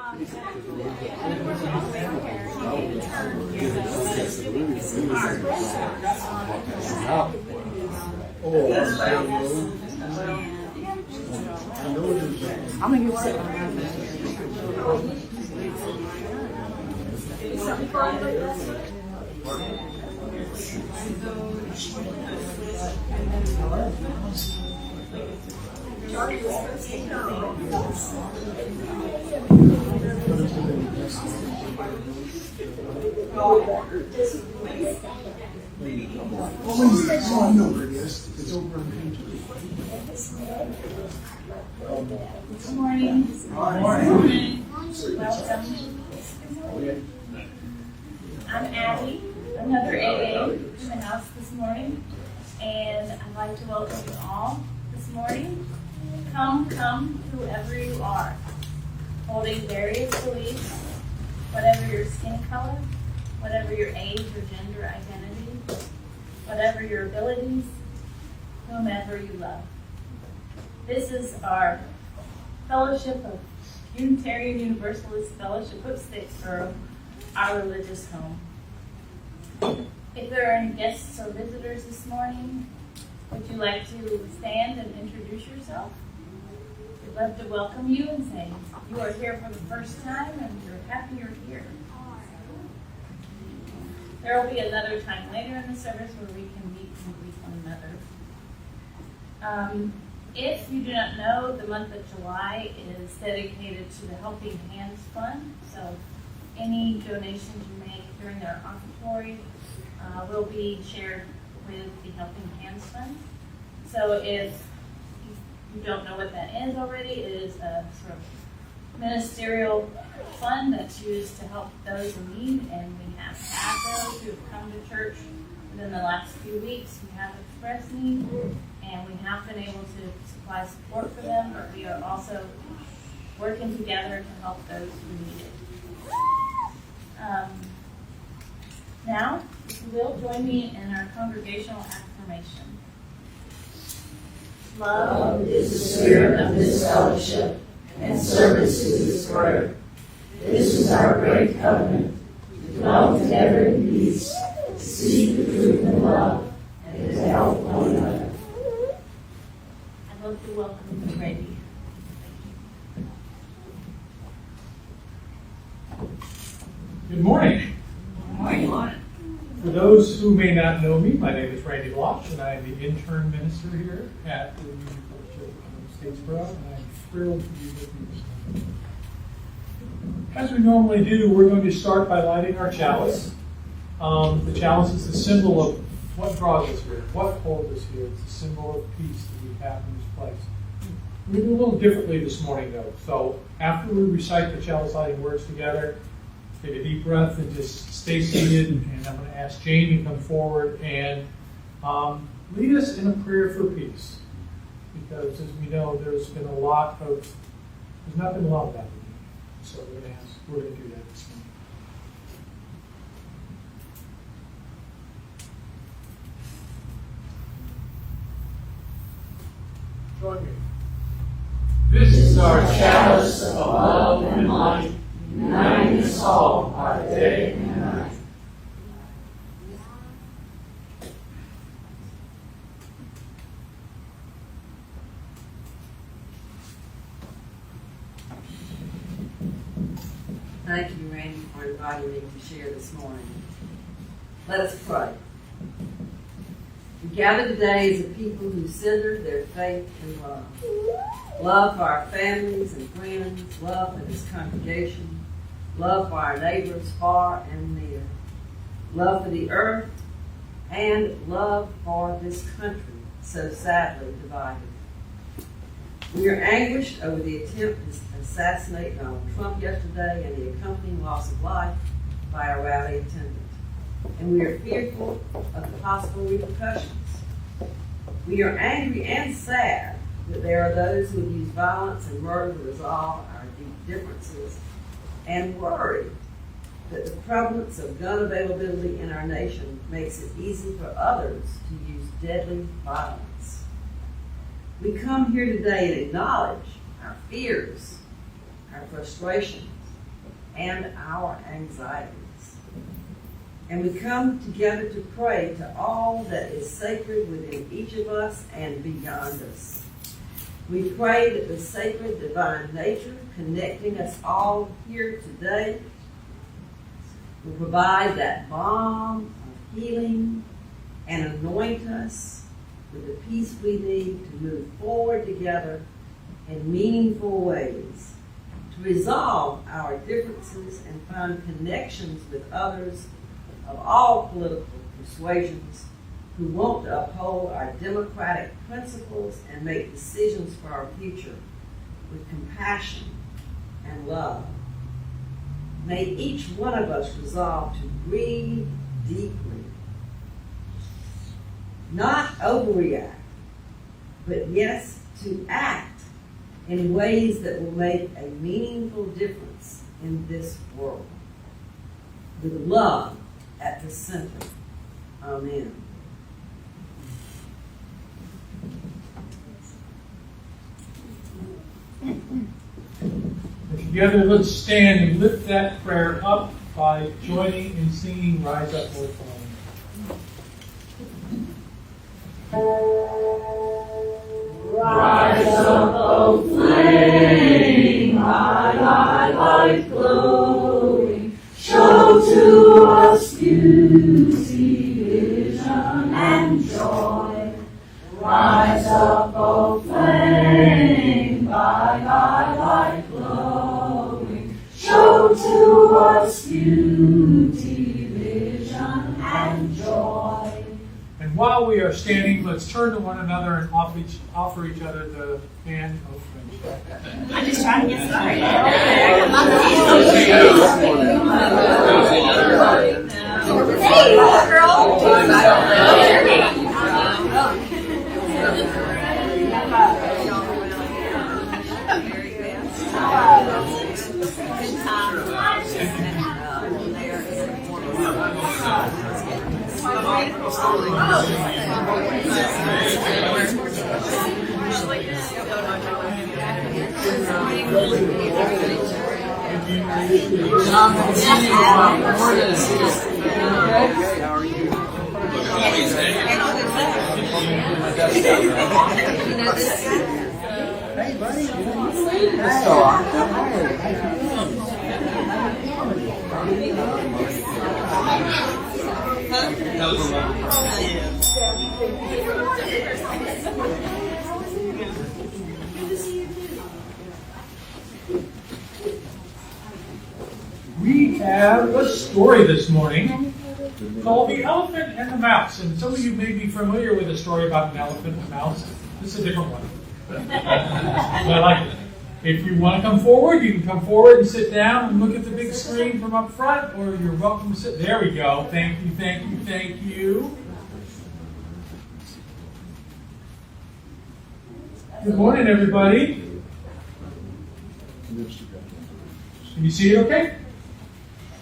I'm gonna get sick. Good morning. Good morning. Welcome. I'm Abby, another AA in the house this morning, and I'd like to welcome you all this morning. Come, whoever you are, holding various beliefs, whatever your skin color, whatever your age or gender identity, whatever your abilities, whomever you love. This is our Fellowship of Unitarian Universalist Fellowship of Statesboro, our religious home. If there are any guests or visitors this morning, would you like to stand and introduce yourself? We'd love to welcome you and say you are here for the first time and you're happy you're here. There will be another time later in the service where we can meet and greet one another. If you do not know, the month of July is dedicated to the Helping Hands Fund. So any donations you make during their offertory will be shared with the Helping Hands Fund. So if you don't know what that is already, it is a sort of ministerial fund that's used to help those in need. And we have had those who have come to church within the last few weeks who have expressed need. And we have been able to supply support for them, but we are also working together to help those who need it. Now, if you will, join me in our congregational affirmation. Love is the spirit of this fellowship, and service is its word. This is our great covenant, to dwell together in peace, to seek the truth in love, and to help one another. I'd love to welcome you, Brady. Good morning. Good morning. For those who may not know me, my name is Randy Blasch, and I am the intern minister here at the University of Statesboro, and I'm thrilled to be with you this morning. As we normally do, we're going to start by lighting our chalice. The chalice is the symbol of what draws us here, what holds us here. It's a symbol of peace that we have in this place. We do a little differently this morning, though. So after we recite the chalice lighting words together, take a deep breath and just stay seated. And I'm going to ask Jane to come forward and lead us in a prayer for peace. Because as we know, there's not been a lot of that. So we're going to do that this morning. Join me. This is our chalice of love and light, uniting us all our day and night. Thank you, Randy, for inviting me to share this morning. Let us pray. We gather today as a people who center their faith in love. Love for our families and friends, love for this congregation, love for our neighbors far and near, love for the earth, and love for this country so sadly divided. We are anguished over the attempt to assassinate Donald Trump yesterday and the accompanying loss of life by a rally attendant. And we are fearful of the possible repercussions. We are angry and sad that there are those who use violence and murder to resolve our deep differences, and worried that the prevalence of gun availability in our nation makes it easy for others to use deadly violence. We come here today and acknowledge our fears, our frustrations, and our anxieties. And we come together to pray to all that is sacred within each of us and beyond us. We pray that the sacred divine nature connecting us all here today will provide that balm of healing and anoint us with the peace we need to move forward together in meaningful ways, to resolve our differences and find connections with others of all political persuasions who want to uphold our democratic principles and make decisions for our future with compassion and love. May each one of us resolve to breathe deeply, not overreact, but yes, to act in ways that will make a meaningful difference in this world, with love at the center. Amen. And together, let's stand and lift that prayer up by joining in singing Rise Up, O Flame. Rise up, O flame, high light glowing, show to us beauty, vision, and joy. Rise up, O flame, by thy light glowing, show to us beauty, vision, and joy. And while we are standing, let's turn to one another and offer each other the hand of friendship. I'm just trying to get started. Hey, We have a story this morning called The Elephant and the Mouse. And some of you may be familiar with a story about an elephant and a mouse. This is a different one. But I like it. If you want to come forward, you can come forward and sit down and look at the big screen from up front, or you're welcome to sit. There we go. Thank you, thank you, thank you. Good morning, everybody. Can you see it okay?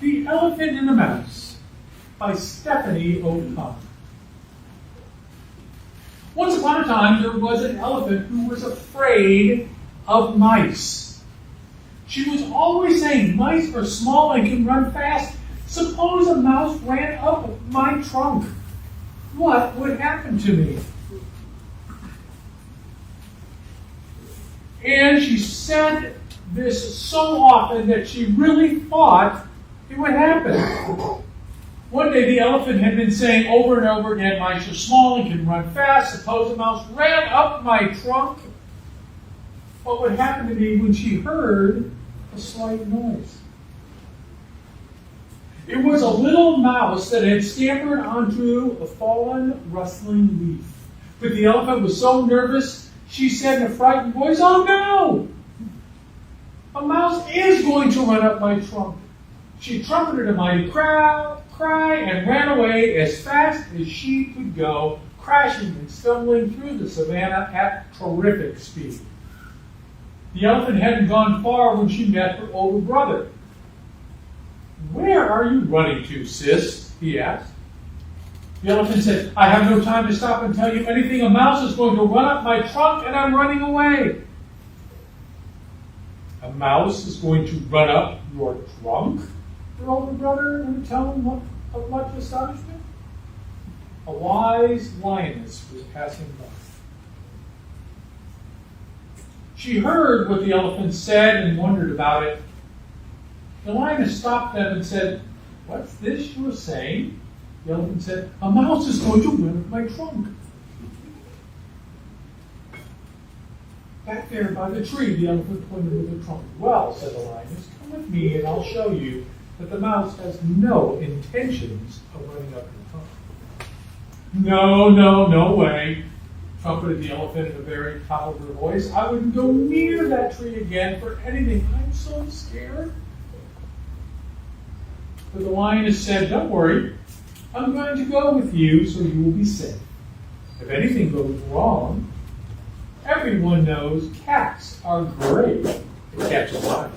The Elephant and the Mouse by Stephanie O'Connor. Once upon a time, there was an elephant who was afraid of mice. She was always saying, mice are small and can run fast. Suppose a mouse ran up my trunk. What would happen to me? And she said this so often that she really thought it would happen. One day the elephant had been saying over and over again, mice are small and can run fast. Suppose a mouse ran up my trunk. What would happen to me when she heard a slight noise? It was a little mouse that had scampered onto a fallen, rustling leaf. But the elephant was so nervous, she said in a frightened voice, "Oh no! A mouse is going to run up my trunk." She trumpeted a mighty cry and ran away as fast as she could go, crashing and stumbling through the savannah at terrific speed. The elephant hadn't gone far when she met her older brother. "Where are you running to, sis?" he asked. The elephant said, "I have no time to stop and tell you anything. A mouse is going to run up my trunk and I'm running away." A mouse is going to run up your trunk, your older brother, and tell him of much astonishment. A wise lioness was passing by. She heard what the elephant said and wondered about it. The lioness stopped them and said, "What's this you are saying?" The elephant said, "A mouse is going to run up my trunk." "Back there by the tree," the elephant pointed with the trunk. "Well," said the lioness, "come with me and I'll show you that the mouse has no intentions of running up your trunk." No way," trumpeted the elephant in a very top of her voice. "I wouldn't go near that tree again for anything. I'm so scared." But the lioness said, "Don't worry. I'm going to go with you so you will be safe. If anything goes wrong, everyone knows cats are great at catching mice."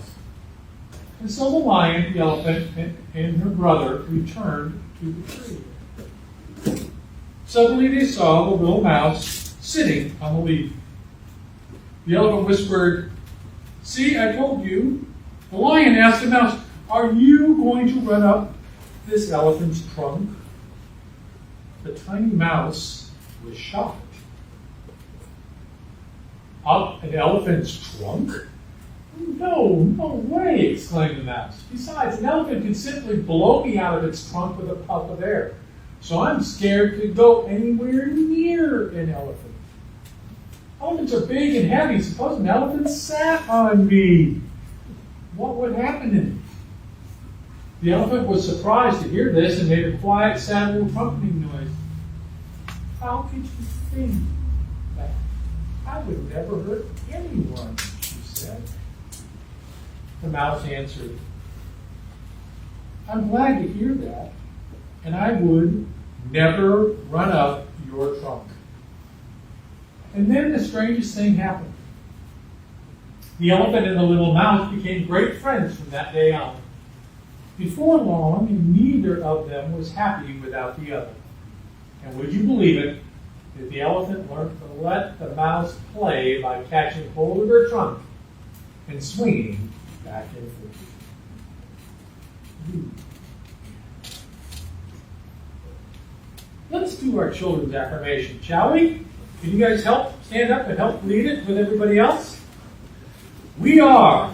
And so the lion, the elephant, and her brother returned to the tree. Suddenly they saw the little mouse sitting on the leaf. The elephant whispered, "See, I told you." The lion asked the mouse, "Are you going to run up this elephant's trunk?" The tiny mouse was shocked. "Up an elephant's trunk? No way," exclaimed the mouse. "Besides, an elephant can simply blow me out of its trunk with a puff of air. So I'm scared to go anywhere near an elephant. Elephants are big and heavy. Suppose an elephant sat on me. What would happen to me?" The elephant was surprised to hear this and made a quiet, sad little trumpeting noise. "How could you think that? I would never hurt anyone," she said. The mouse answered, "I'm glad to hear that, and I would never run up your trunk." And then the strangest thing happened. The elephant and the little mouse became great friends from that day on. Before long, neither of them was happy without the other. And would you believe it, that the elephant learned to let the mouse play by catching hold of her trunk and swinging back and forth. Let's do our children's affirmation, shall we? Can you guys stand up and help lead it with everybody else? We are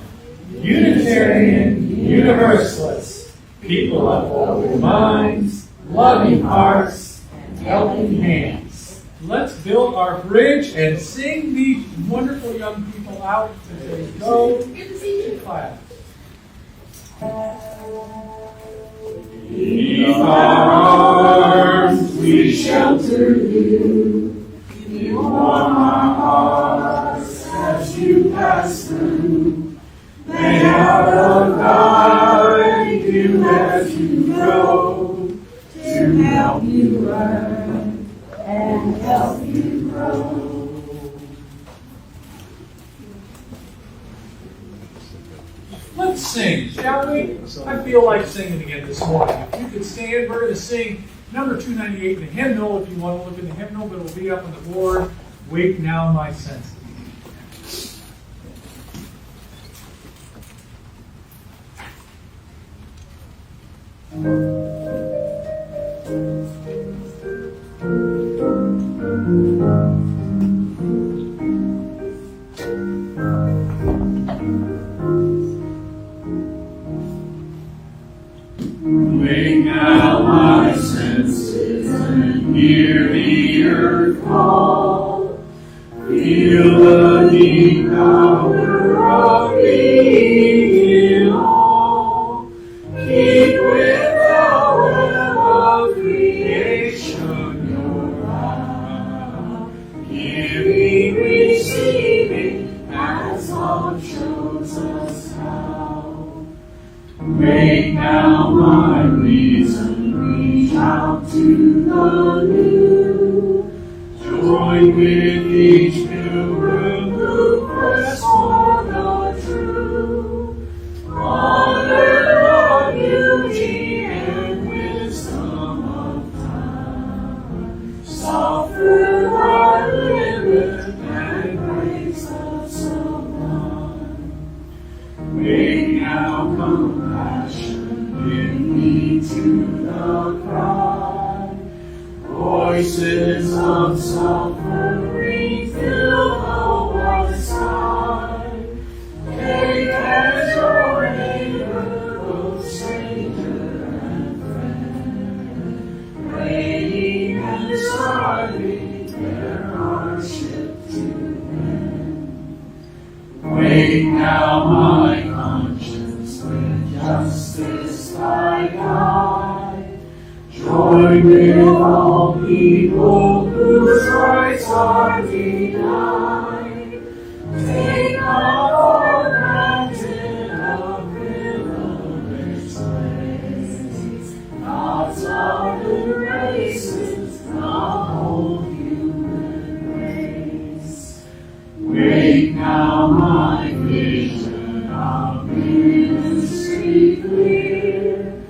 Unitarian Universalists, people of open minds, loving hearts, and helping hands. Let's build our bridge and sing these wonderful young people out as they go to class. Beneath our arms we shelter you. You warm our hearts as you pass through. May our love guide you as you grow, to help you learn and help you grow. Let's sing, shall we? I feel like singing again this morning. If you could stand, we're going to sing number 298 in the hymnal. If you want to look in the hymnal, but it'll be up on the board. Wake now my senses. Wake now my senses and hear the earth call. Feel the deep power of being in awe. Keep without web of creation your eye. Giving, receiving, as all shows us how. Wake now my reason, reach out to the new. Join with each pilgrim who quest for the true. Honor the beauty and wisdom of time. Soften our limit and grace of sublime. voices of suffering fill the wide sky. Take as your neighbor, both stranger and friend. Waiting and striving their hardship to end. Wake now, my conscience, with justice thy guide. Join with all people whose rights are denied. Take not for granted a privileged place. God's love embraces the whole human race. Wake now, my vision of ministry clear.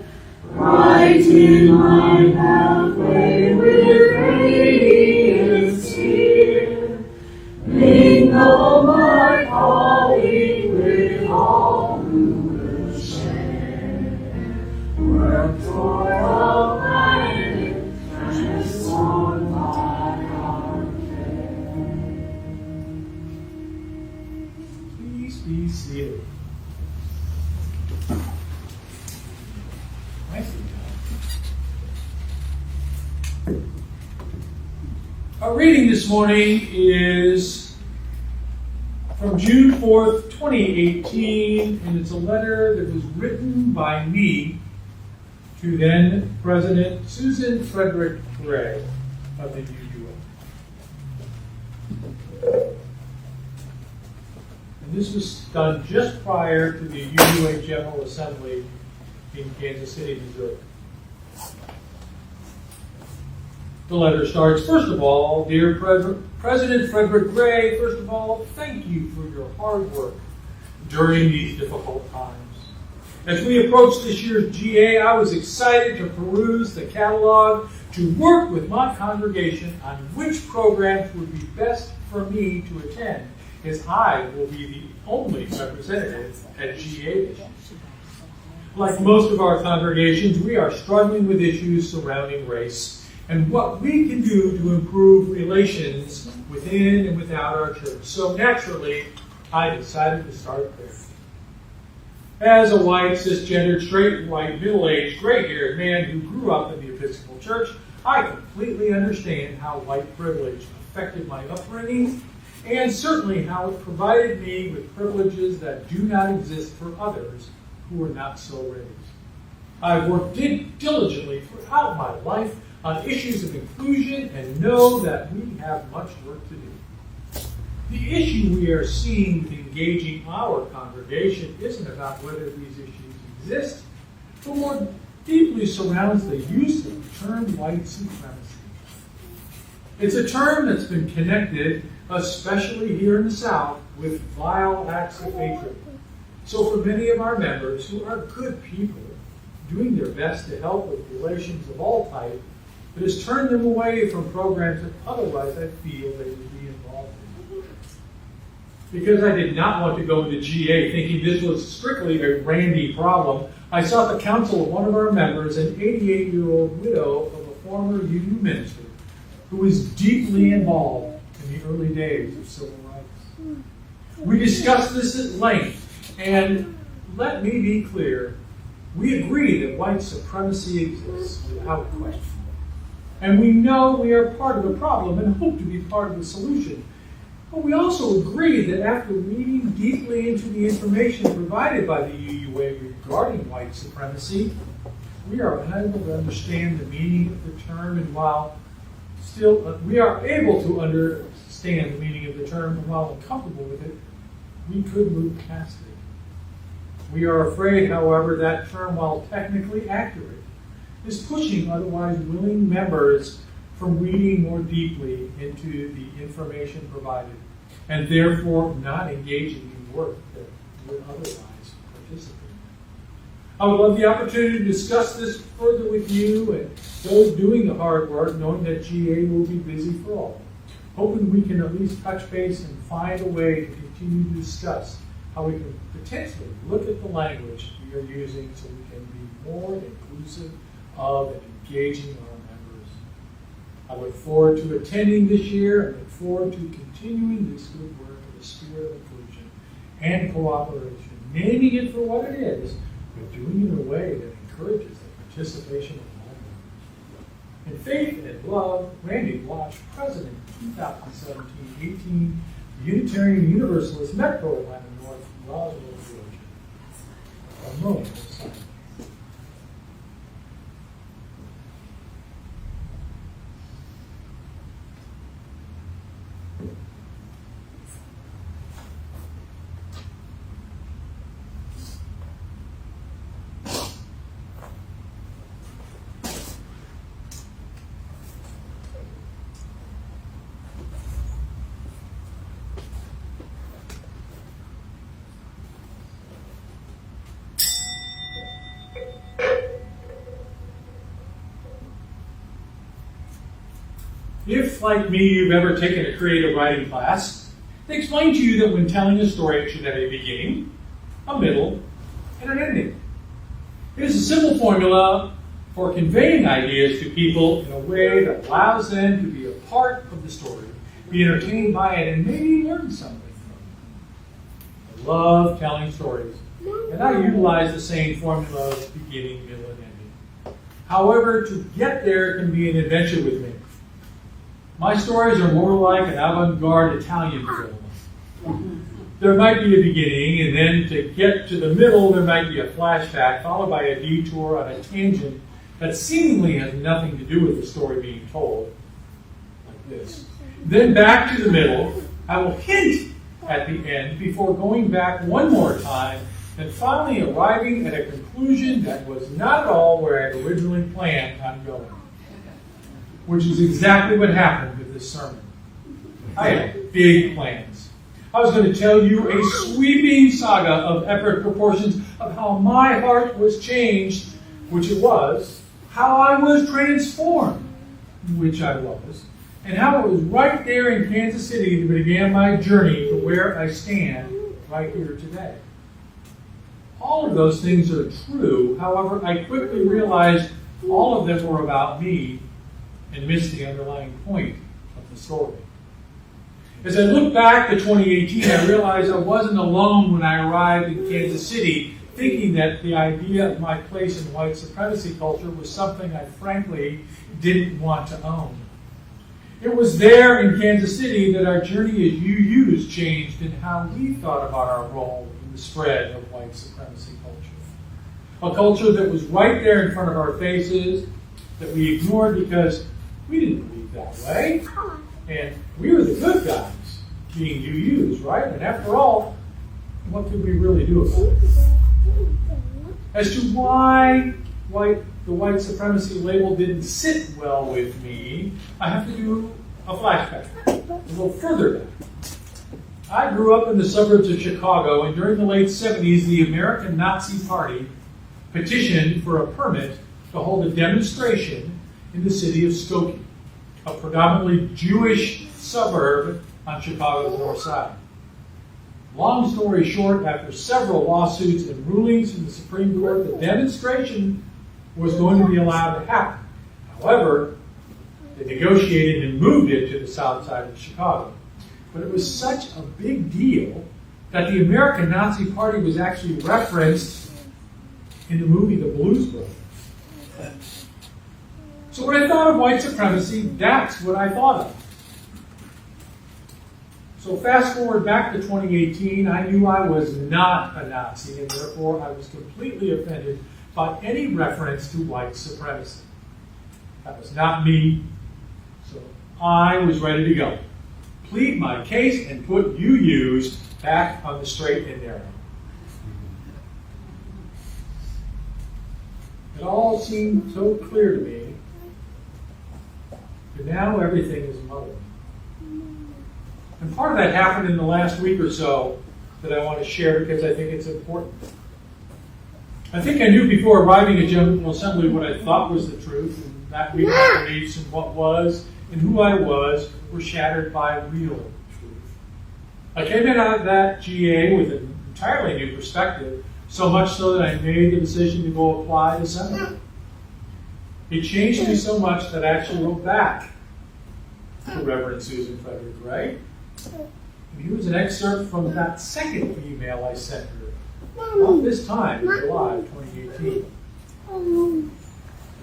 Right in my pathway with radiance here. Mingle my calling with all who will share. Work toward a planet transformed by our faith. Please be seated. Nicely done. Our reading this morning is from June 4th, 2018, and it's a letter that was written by me to then President Susan Frederick Gray of the UUA. And this was done just prior to the UUA General Assembly in Kansas City, Missouri. The letter starts, first of all, dear President Frederick Gray, first of all, thank you for your hard work during these difficult times. As we approach this year's GA, I was excited to peruse the catalog to work with my congregation on which programs would be best for me to attend, as I will be the only representative at GA this year. Like most of our congregations, we are struggling with issues surrounding race and what we can do to improve relations within and without our church. So naturally, I decided to start there. As a white, cisgendered, straight, white, middle-aged, gray-haired man who grew up in the Episcopal Church, I completely understand how white privilege affected my upbringing and certainly how it provided me with privileges that do not exist for others who are not so raised. I've worked diligently throughout my life on issues of inclusion and know that we have much work to do. The issue we are seeing with engaging our congregation isn't about whether these issues exist, but more deeply surrounds the use of the term white supremacy. It's a term that's been connected, especially here in the South, with vile acts of hatred. So for many of our members, who are good people, doing their best to help with relations of all type, it has turned them away from programs that otherwise I feel they would be involved in. Because I did not want to go into GA thinking this was strictly a Randy problem, I sought the counsel of one of our members, an 88-year-old widow of a former UU minister, who was deeply involved in the early days of civil rights. We discussed this at length, and let me be clear, we agree that white supremacy exists without question. And we know we are part of the problem and hope to be part of the solution. But we also agree that after reading deeply into the information provided by the UUA regarding white supremacy, we are unable to understand the meaning of the term, and while still we are able to understand the meaning of the term, and while uncomfortable with it, we could move past it. We are afraid, however, that term, while technically accurate, is pushing otherwise willing members from reading more deeply into the information provided, and therefore not engaging in work that would otherwise participate. I would love the opportunity to discuss this further with you and those doing the hard work, knowing that GA will be busy for all. Hoping we can at least touch base and find a way to continue to discuss how we can potentially look at the language we are using so we can be more inclusive of and engaging our members. I look forward to attending this year and look forward to continuing this good work in the spirit of inclusion and cooperation, naming it for what it is, but doing it in a way that encourages the participation of all. In faith and love, Randy Blasch, President, 2017-18 Unitarian Universalist Metro Atlanta North, Roswell, Georgia. A moment of silence. If, like me, you've ever taken a creative writing class, they explain to you that when telling a story, it should have a beginning, a middle, and an ending. It is a simple formula for conveying ideas to people in a way that allows them to be a part of the story, be entertained by it, and maybe learn something from it. I love telling stories, and I utilize the same formula of beginning, middle, and ending. However, to get there can be an adventure with me. My stories are more like an avant-garde Italian film. There might be a beginning, and then to get to the middle, there might be a flashback, followed by a detour on a tangent that seemingly has nothing to do with the story being told, like this. Then back to the middle, I will hint at the end before going back one more time, and finally arriving at a conclusion that was not at all where I had originally planned on going. Which is exactly what happened with this sermon. I had big plans. I was going to tell you a sweeping saga of epic proportions of how my heart was changed, which it was, how I was transformed, which I was, and how it was right there in Kansas City that began my journey to where I stand right here today. All of those things are true. However, I quickly realized all of them were about me and missed the underlying point of the story. As I look back to 2018, I realized I wasn't alone when I arrived in Kansas City, thinking that the idea of my place in white supremacy culture was something I frankly didn't want to own. It was there in Kansas City that our journey as UUs changed in how we thought about our role in the spread of white supremacy culture. A culture that was right there in front of our faces, that we ignored because we didn't believe that way. And we were the good guys, being UUs, right? And after all, what could we really do about it? As to why the white supremacy label didn't sit well with me, I have to do a flashback, a little further back. I grew up in the suburbs of Chicago, and during the late 70s, the American Nazi Party petitioned for a permit to hold a demonstration in the city of Skokie, a predominantly Jewish suburb on Chicago's north side. Long story short, after several lawsuits and rulings from the Supreme Court, the demonstration was going to be allowed to happen. However, they negotiated and moved it to the south side of Chicago. But it was such a big deal that the American Nazi Party was actually referenced in the movie The Blues Brothers. So when I thought of white supremacy, that's what I thought of. So fast forward back to 2018, I knew I was not a Nazi, and therefore I was completely offended by any reference to white supremacy. That was not me, so I was ready to go. Plead my case and put UUs back on the straight and narrow. It all seemed so clear to me. But now everything is muddled. And part of that happened in the last week or so that I want to share because I think it's important. I think I knew before arriving at General Assembly what I thought was the truth, and that week my beliefs and what was and who I was were shattered by real truth. I came in out of that GA with an entirely new perspective, so much so that I made the decision to go apply to seminary. It changed me so much that I actually wrote back to Reverend Susan Frederick Gray. And here's an excerpt from that second email I sent her, about this time in July 2018.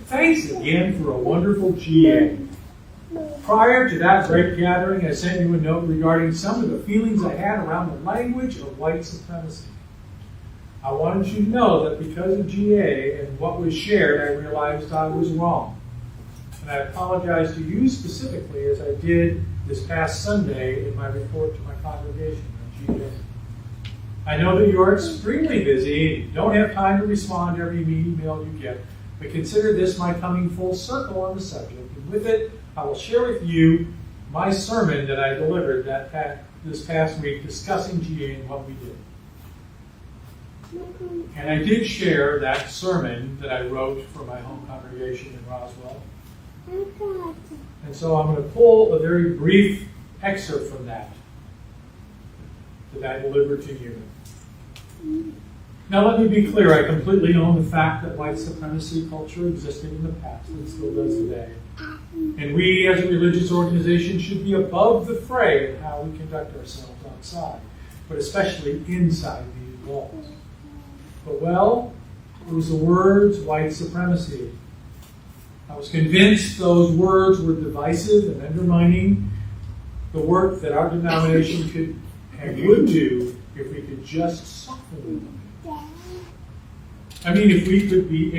Thanks again for a wonderful GA. Prior to that great gathering, I sent you a note regarding some of the feelings I had around the language of white supremacy. I wanted you to know that because of GA and what was shared, I realized I was wrong. And I apologize to you specifically, as I did this past Sunday in my report to my congregation on GA. I know that you're extremely busy and don't have time to respond to every email you get, but consider this my coming full circle on the subject. And with it, I will share with you my sermon that I delivered this past week discussing GA and what we did. And I did share that sermon that I wrote for my home congregation in Roswell. And so I'm going to pull a very brief excerpt from that I delivered to you. Now let me be clear, I completely own the fact that white supremacy culture existed in the past and still does today. And we as a religious organization should be above the fray of how we conduct ourselves outside, but especially inside these walls. But well, it was the words white supremacy. I was convinced those words were divisive and undermining the work that our denomination could and would do if we could just soften them. I mean, if we could be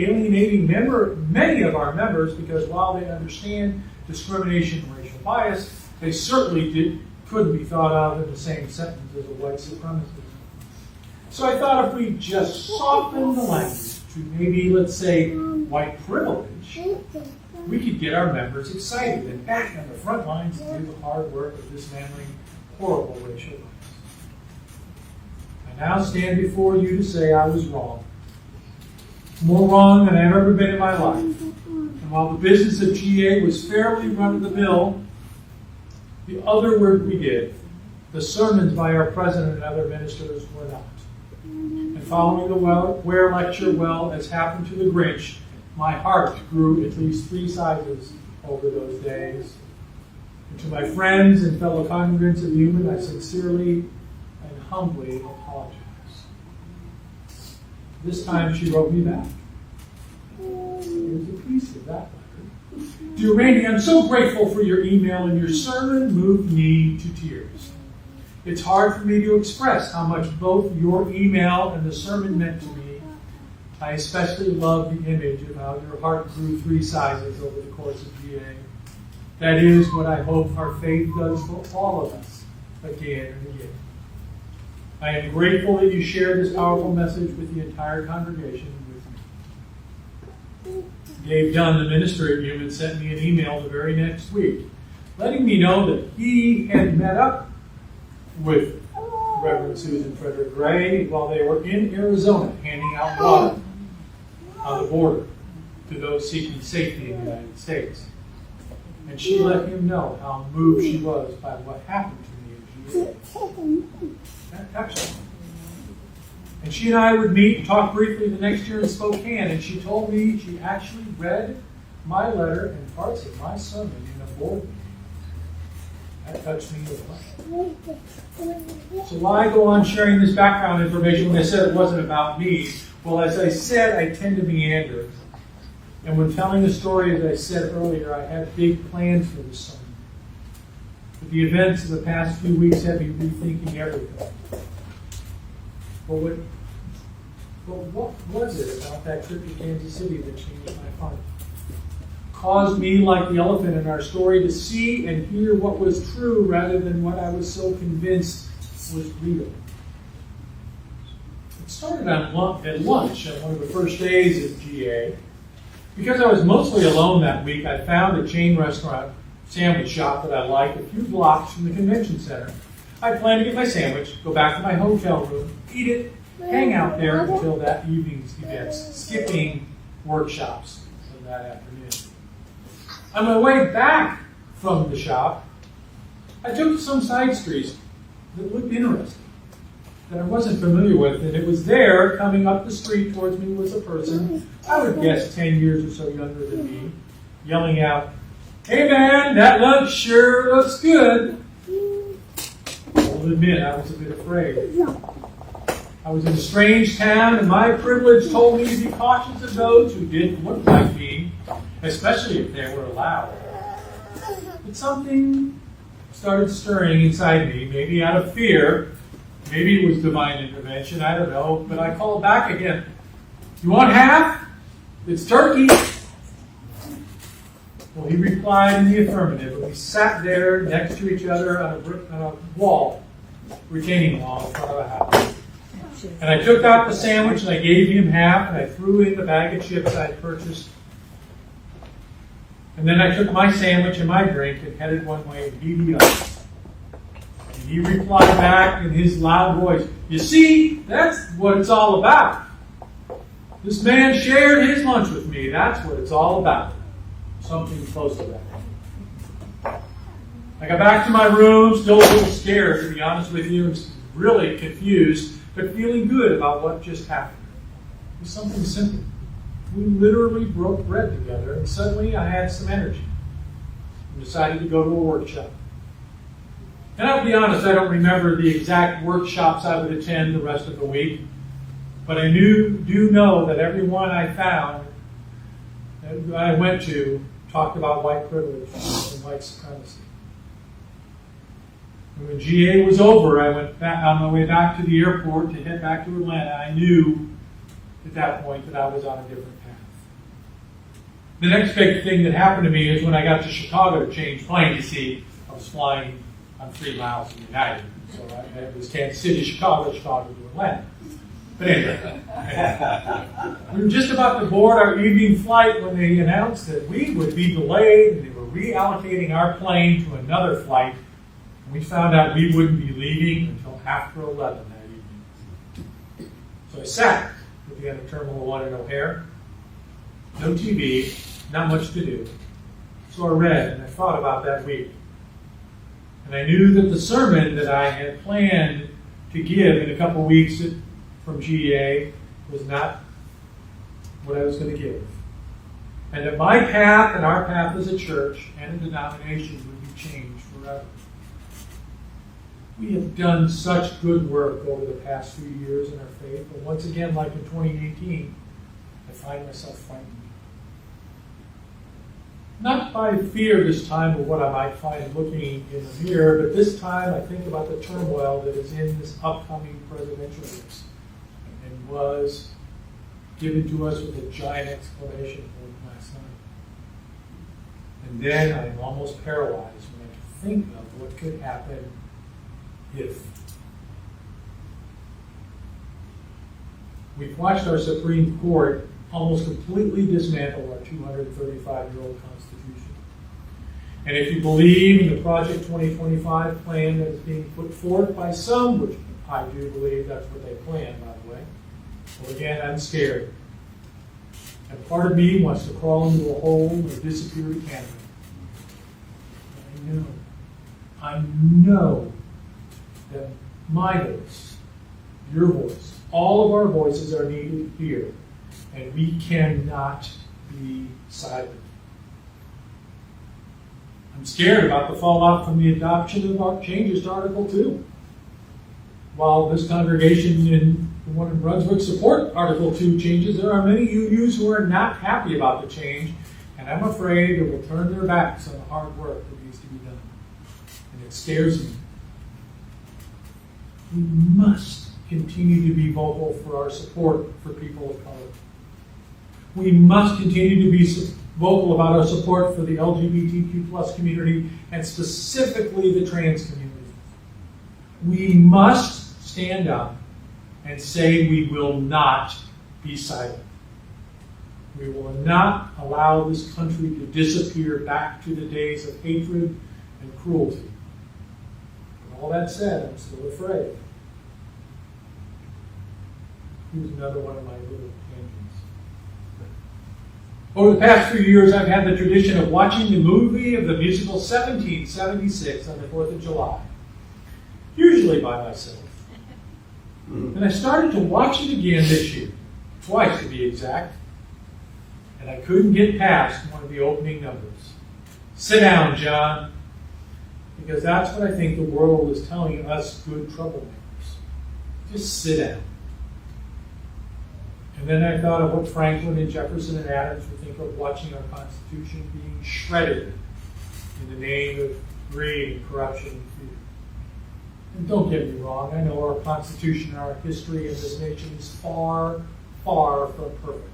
alienating many of our members, because while they understand discrimination and racial bias, they certainly couldn't be thought of in the same sentence as a white supremacist. So I thought if we just soften the language to maybe, let's say, white privilege, we could get our members excited and back on the front lines to do the hard work of dismantling horrible racial bias. I now stand before you to say I was wrong. More wrong than I've ever been in my life. And while the business of GA was fairly run-of-the-mill, the other work we did, the sermons by our president and other ministers, were not. And following the Ware lecture, well, as happened to the Grinch, my heart grew at least 3 sizes over those days. And to my friends and fellow congregants of Human, I sincerely and humbly apologize. This time she wrote me back. Here's a piece of that letter. Dear Randy, I'm so grateful for your email, and your sermon moved me to tears. It's hard for me to express how much both your email and the sermon meant to me. I especially love the image of how your heart grew 3 sizes over the course of GA. That is what I hope our faith does for all of us, again and again. I am grateful that you shared this powerful message with the entire congregation and with me. Dave Dunn, the minister at Human, sent me an email the very next week, letting me know that he had met up with Reverend Susan Frederick Gray while they were in Arizona handing out water on the border to those seeking safety in the United States. And she let him know how moved she was by what happened to me in GA. That touched me. And she and I would meet and talk briefly the next year in Spokane, and she told me she actually read my letter and parts of my sermon in a board meeting. That touched me as well. So why go on sharing this background information when I said it wasn't about me? Well, as I said, I tend to meander. And when telling the story, as I said earlier, I had big plans for this sermon. But the events of the past few weeks have me rethinking everything. But what was it about that trip to Kansas City that changed my heart? Caused me, like the elephant in our story, to see and hear what was true rather than what I was so convinced was real. It started at lunch on one of the first days of GA. Because I was mostly alone that week, I found a chain restaurant sandwich shop that I liked a few blocks from the convention center. I planned to get my sandwich, go back to my hotel room, eat it, hang out there until that evening's events, skipping workshops from that afternoon. On my way back from the shop, I took some side streets that looked interesting, that I wasn't familiar with, and it was there, coming up the street towards me, was a person, I would guess 10 years or so younger than me, yelling out, "Hey man, that lunch sure looks good." I'll admit, I was a bit afraid. I was in a strange town, and my privilege told me to be cautious of those who didn't look like me, especially if they were loud. But something started stirring inside me, maybe out of fear. Maybe it was divine intervention, I don't know. But I called back again. "You want half? It's turkey." Well, he replied in the affirmative, and we sat there next to each other on a wall, retaining wall in front of the house. And I took out the sandwich and I gave him half, and I threw in the bag of chips I had purchased. And then I took my sandwich and my drink and headed one way and he beat up. And he replied back in his loud voice, "You see, that's what it's all about. This man shared his lunch with me. That's what it's all about." Something close to that. I got back to my room, still a little scared, to be honest with you, and really confused, but feeling good about what just happened. It was something simple. We literally broke bread together, and suddenly I had some energy and decided to go to a workshop. And I'll be honest, I don't remember the exact workshops I would attend the rest of the week, but I do know that everyone I found, that I went to, talked about white privilege and white supremacy. And when GA was over, I went back on my way back to the airport to head back to Atlanta. I knew at that point that I was on a different path. The next big thing that happened to me is when I got to Chicago to change planes. You see, I was flying on 3 miles from United. So it was Kansas City, Chicago to Atlanta. But anyway, we were just about to board our evening flight when they announced that we would be delayed and they were reallocating our plane to another flight. And we found out we wouldn't be leaving until after 11 that evening. So I sat at the end of Terminal 1 in O'Hare. No TV, not much to do. So I read and I thought about that week. And I knew that the sermon that I had planned to give in a couple weeks from GEA was not what I was going to give. And that my path and our path as a church and a denomination would be changed forever. We have done such good work over the past few years in our faith, but once again, like in 2018, I find myself frightened. Not by fear this time of what I might find looking in the mirror, but this time I think about the turmoil that is in this upcoming presidential race and was given to us with a giant exclamation point last night. And then I am almost paralyzed when I think of what could happen if. We've watched our Supreme Court almost completely dismantle our 235-year-old Constitution. And if you believe in the Project 2025 plan that is being put forth by some, which I do believe that's what they plan, by the way, well, again, I'm scared. And part of me wants to crawl into a hole or disappear to Canada. I know that my voice, your voice, all of our voices are needed here. And we cannot be silent. I'm scared about the fallout from the adoption of our changes to Article 2. While this congregation in the one in Brunswick support Article 2 changes, there are many UUs who are not happy about the change, and I'm afraid they will turn their backs on the hard work that needs to be done. And it scares me. We must continue to be vocal for our support for people of color. We must continue to be vocal about our support for the LGBTQ plus community and specifically the trans community. We must stand up and say we will not be silent. We will not allow this country to disappear back to the days of hatred and cruelty. With all that said, I'm still afraid. Here's another one of my little tangents. Over the past few years, I've had the tradition of watching the movie of the musical 1776 on the 4th of July, usually by myself. And I started to watch it again this year, twice to be exact, and I couldn't get past one of the opening numbers. Sit down, John. Because that's what I think the world is telling us good troublemakers. Just sit down. And then I thought of what Franklin and Jefferson and Adams would think of watching our Constitution being shredded in the name of greed and corruption and fear. And don't get me wrong, I know our Constitution and our history in this nation is far, far from perfect.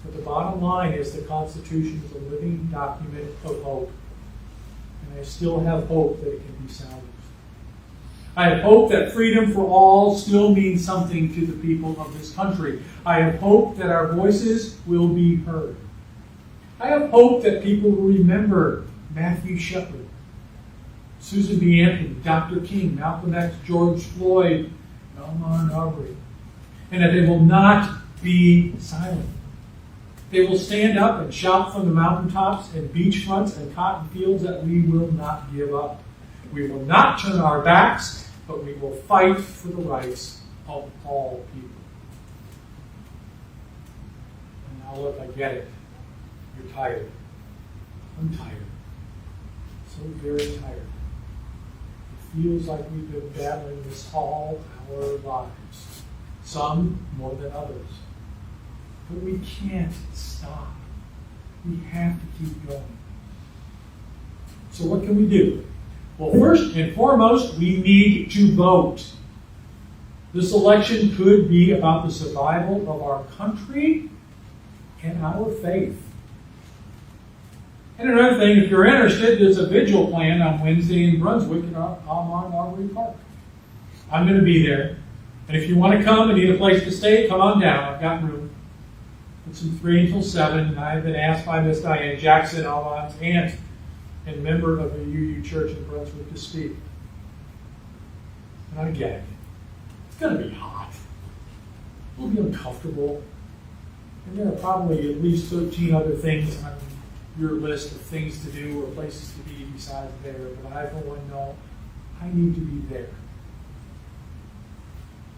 But the bottom line is the Constitution is a living document of hope. And I still have hope that it can be salvaged. I have hope that freedom for all still means something to the people of this country. I have hope that our voices will be heard. I have hope that people will remember Matthew Shepard, Susan B. Anthony, Dr. King, Malcolm X, George Floyd, Ahmaud Arbery, and that they will not be silent. They will stand up and shout from the mountaintops and beachfronts and cotton fields that we will not give up. We will not turn our backs, but we will fight for the rights of all people. And now look, I get it. You're tired. I'm tired. So very tired. It feels like we've been battling this all our lives. Some more than others. But we can't stop. We have to keep going. So what can we do? Well, first and foremost, we need to vote. This election could be about the survival of our country and our faith. And another thing, if you're interested, there's a vigil planned on Wednesday in Brunswick at Ahmaud Arbery Park. I'm going to be there. And if you want to come and need a place to stay, come on down. I've got room. It's from 3 until 7. And I've been asked by Miss Diane Jackson, Ahmaud's aunt and member of the UU Church in Brunswick, to speak. And I get it. It's going to be hot. We'll be uncomfortable. And there are probably at least 13 other things on your list of things to do or places to be besides there. But I, for one, know I need to be there.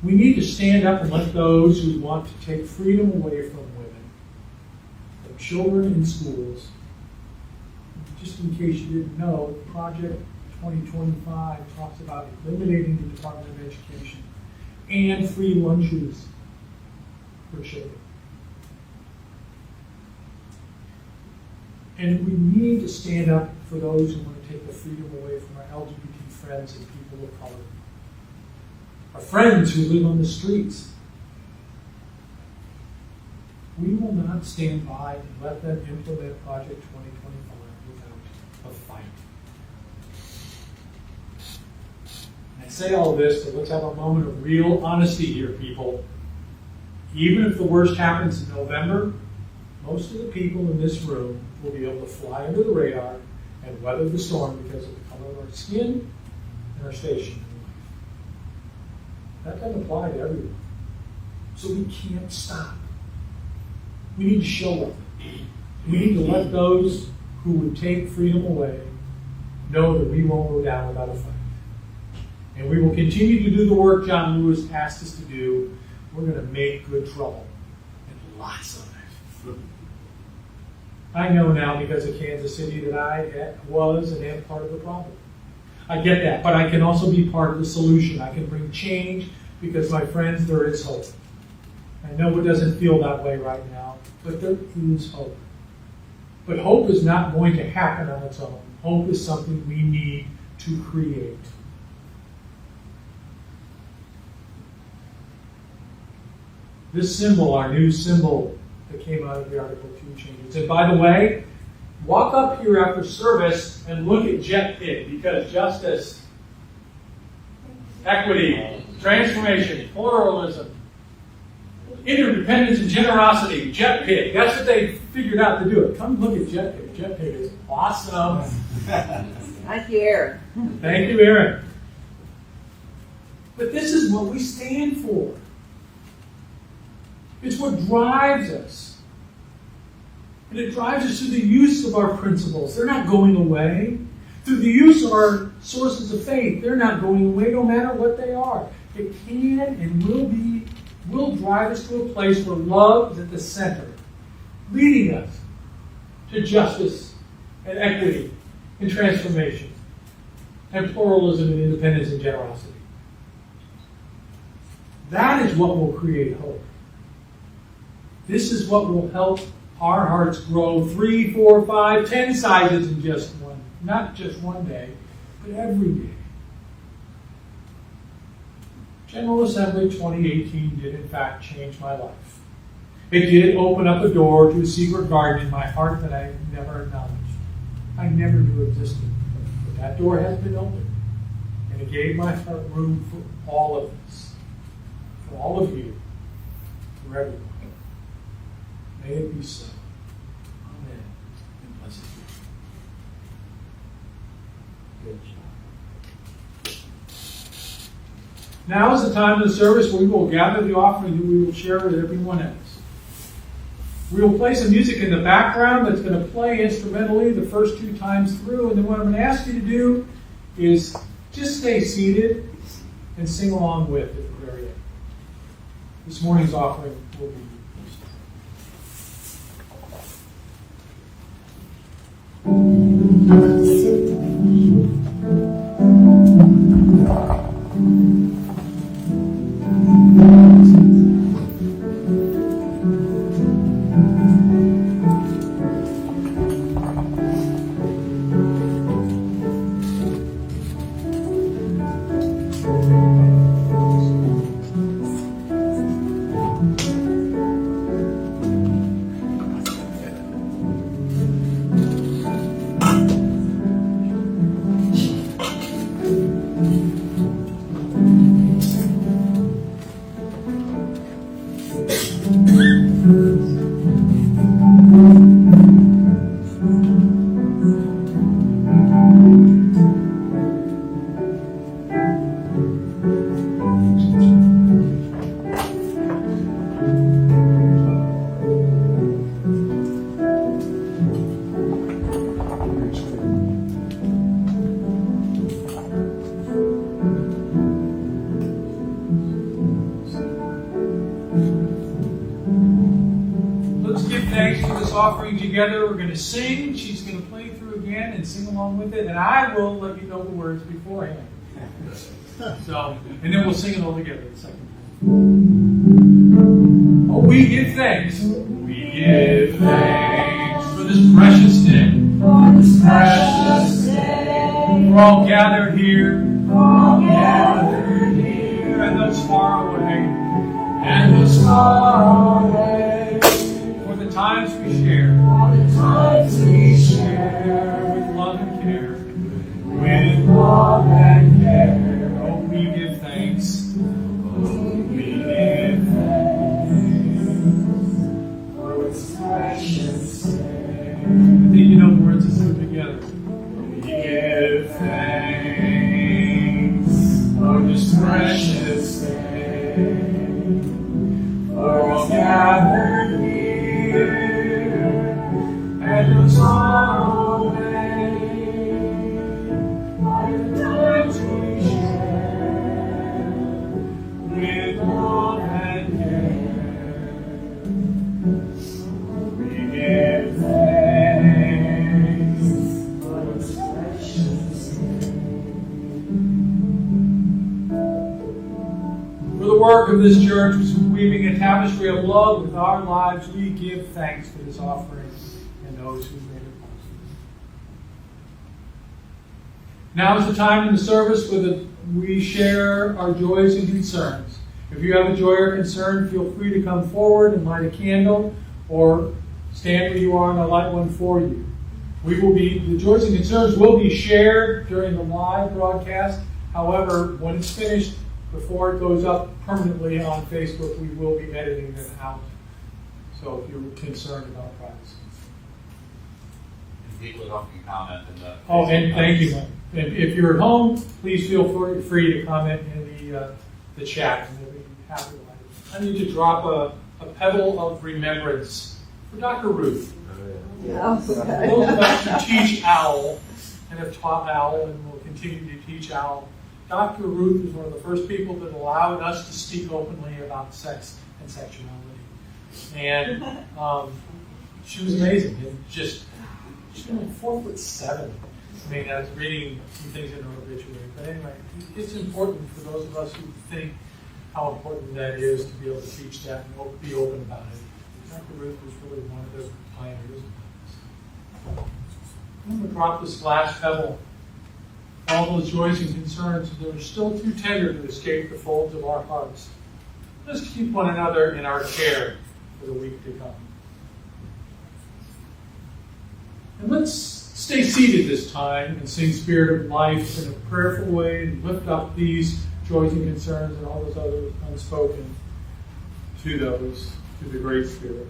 We need to stand up and let those who want to take freedom away from women, from children in schools. Just in case you didn't know, Project 2025 talks about eliminating the Department of Education and free lunches for children. And we need to stand up for those who want to take the freedom away from our LGBT friends and people of color. Our friends who live on the streets. We will not stand by and let them implement Project 2025 without a fight. And I say all this, but let's have a moment of real honesty here, people. Even if the worst happens in November, most of the people in this room will be able to fly under the radar and weather the storm because of the color of our skin and our station in life. That doesn't apply to everyone. So we can't stop. We need to show up. We need to let those who would take freedom away know that we won't go down without a fight. And we will continue to do the work John Lewis asked us to do. We're going to make good trouble. And lots of it. I know now because of Kansas City that I was and am part of the problem. I get that, but I can also be part of the solution. I can bring change because, my friends, there is hope. I know it doesn't feel that way right now, but there is hope. But hope is not going to happen on its own. Hope is something we need to create. This symbol, our new symbol that came out of the Article 2 changes. And by the way, walk up here after service and look at Jet Pig, because justice, equity, transformation, pluralism, interdependence, and generosity, Jet Pig. That's what they figured out to do it. Come look at Jet Pig. Jet Pig is awesome. Thank you, Aaron. Thank you, Aaron. But this is what we stand for. It's what drives us. And it drives us through the use of our principles. They're not going away. Through the use of our sources of faith, they're not going away no matter what they are. It can and will drive us to a place where love is at the center, leading us to justice and equity and transformation and pluralism and independence and generosity. That is what will create hope. This is what will help our hearts grow 3, 4, 5, 10 sizes in just one, not just one day, but every day. General Assembly 2018 did in fact change my life. It did open up a door to a secret garden in my heart that I never acknowledged. I never knew existed. But that door has been opened. And it gave my heart room for all of us. For all of you. For everyone. May it be so. Amen. And blessed be. Good job. Now is the time of the service where we will gather the offering that we will share with everyone else. We will play some music in the background that's going to play instrumentally the first 2 times through. And then what I'm going to ask you to do is just stay seated and sing along with at the very end. This morning's offering will be together. We're going to sing. She's going to play through again and sing along with it. And I will let you know the words beforehand. So, and then we'll sing it all together the second time. Oh, we give thanks. We give thanks for this precious day. For this precious day. We're all gathered here. We're all gathered here. And those far away. And those far away. For the times we share. For the times we share. With love and care. With love and care. Oh, we give thanks. We give thanks for this precious day. I think you know the words. Let's do it together. We give thanks for this precious day. For all gathered here and those far away. For the times we share with love and care. We give thanks for this precious day. For the work of this church, which is weaving a tapestry of love with our lives, we give thanks for this offering and those who made it possible. Now is the time in the service where we share our joys and concerns. If you have a joy or concern, feel free to come forward and light a candle or stand where you are and I'll light one for you. The joys and concerns will be shared during the live broadcast. However, when it's finished, before it goes up permanently on Facebook, we will be editing them out. So if you're concerned about privacy. And people can comment in the. Oh, and thank you. And if you're at home, please feel free to comment in the chat, and we'll be happy to let you. I need to drop a pebble of remembrance for Dr. Ruth. Those of us who teach OWL and have taught OWL and will continue to teach OWL. Dr. Ruth was one of the first people that allowed us to speak openly about sex and sexuality. And she was amazing. And just she's only 4'7". I mean, I was reading some things in her obituary. But anyway, it's important for those of us who think how important that is to be able to teach that and be open about it. Dr. Ruth was really one of the pioneers of this. I'm going to drop this last pebble. All those joys and concerns that are still too tender to escape the folds of our hearts. Let's keep one another in our care for the week to come. And let's stay seated this time and sing Spirit of Life in a prayerful way and lift up these joys and concerns and all those others unspoken to the Great Spirit.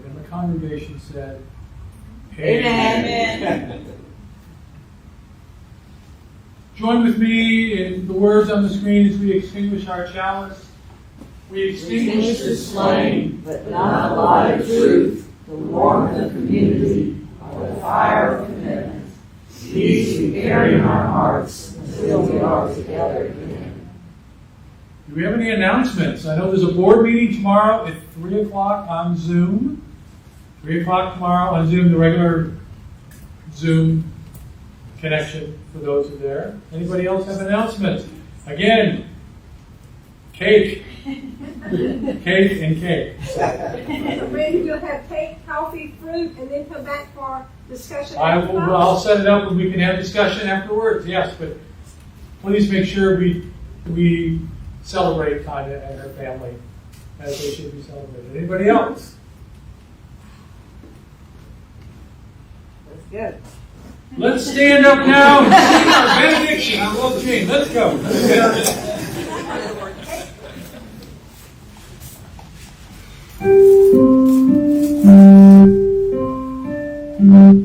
And the congregation said, Amen. Join with me in the words on the screen as we extinguish our chalice. We extinguish this flame, but not the light of truth, the warmth of community, or the fire of commitment. These we carry in our hearts until we are together again. Do we have any announcements? I know there's a board meeting tomorrow at 3 o'clock on Zoom. 3 o'clock tomorrow on Zoom, the regular Zoom connection for those who are there. Anybody else have announcements? Again, cake. Cake and cake. So Randy, you'll have cake, coffee, fruit, and then come back for discussion. I'll set it up and we can have discussion afterwards, yes, but please make sure we celebrate Tanya and her family as they should be celebrated. Anybody else? That's good. Let's stand up now and sing our benediction. I love Jane. Let's go.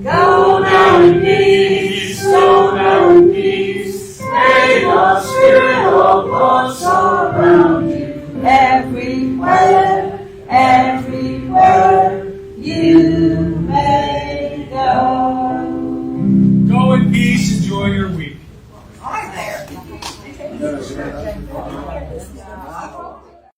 Go now in peace, go now in peace. May the Spirit of God surround you everywhere, everywhere you may go. Go in peace.